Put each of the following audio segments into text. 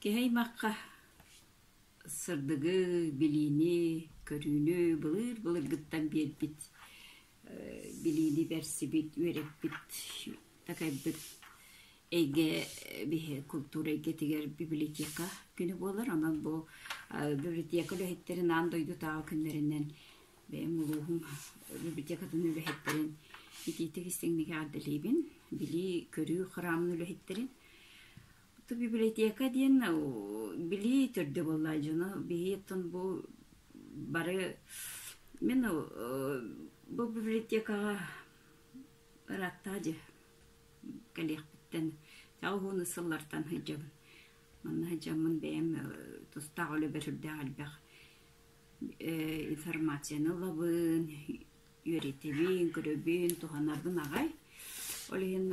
Кехей маққа сырдығы, біліні, көріні, бұлыр ғыттан бербіт. Біліні берсібіт, өрепбіт, такайбіт. Эйге бихе культура эйге тигер библиотека күнү болар. Анан бу библиотека үлэхеттерин андойду таа күннеринен бэм улуухум библиотекадан үлэхеттерин итиитик истиңниге адделейбин. Били көрүү храмын үлэхеттерин. Ту библиотека диен били түрдө боллай жана бихеттен бу бары мен бу библиотекага раттаджы калех Тауғуны сыллартан хыджабын. Манна хыджабын бәйім тұстағылы бірді әлбәқ информацияны лабын, үйретебін, көрөбін, туғанардың ағай. Олеген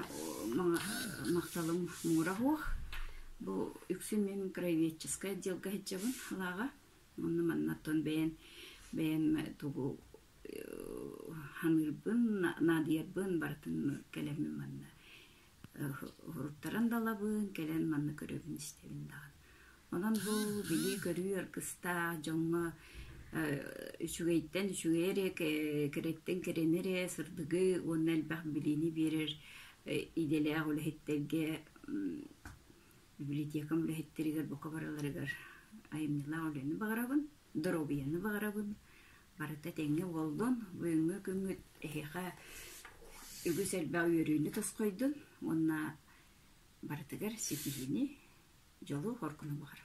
мақталым мұра хоқ. Бұл үксін мен краеведческая отделка хыджабын алаға. Маннаттан бәйім туғу ханырбын, надиярбын бартын кәлемі манна. Хуруттаран далабын, келен манны көрөбін істебін дағын. Онан бұл били көрүү аркыста жоңға үшігейттен үшігере, кереттен керенере, сырдығы, оның әлбәқ біліні берер, иделея үліхеттерге, библиотекам үліхеттерігер, бұқа бараларығар айымнила үліні бағарабын, дұробияны бағарабын, барыта тәңге олдың, бұйыңы күнгіт әйеға үгіз әлбәу өрүйіні тосқойдың, онна барытығар сетігіне жолу хоркыны бағар.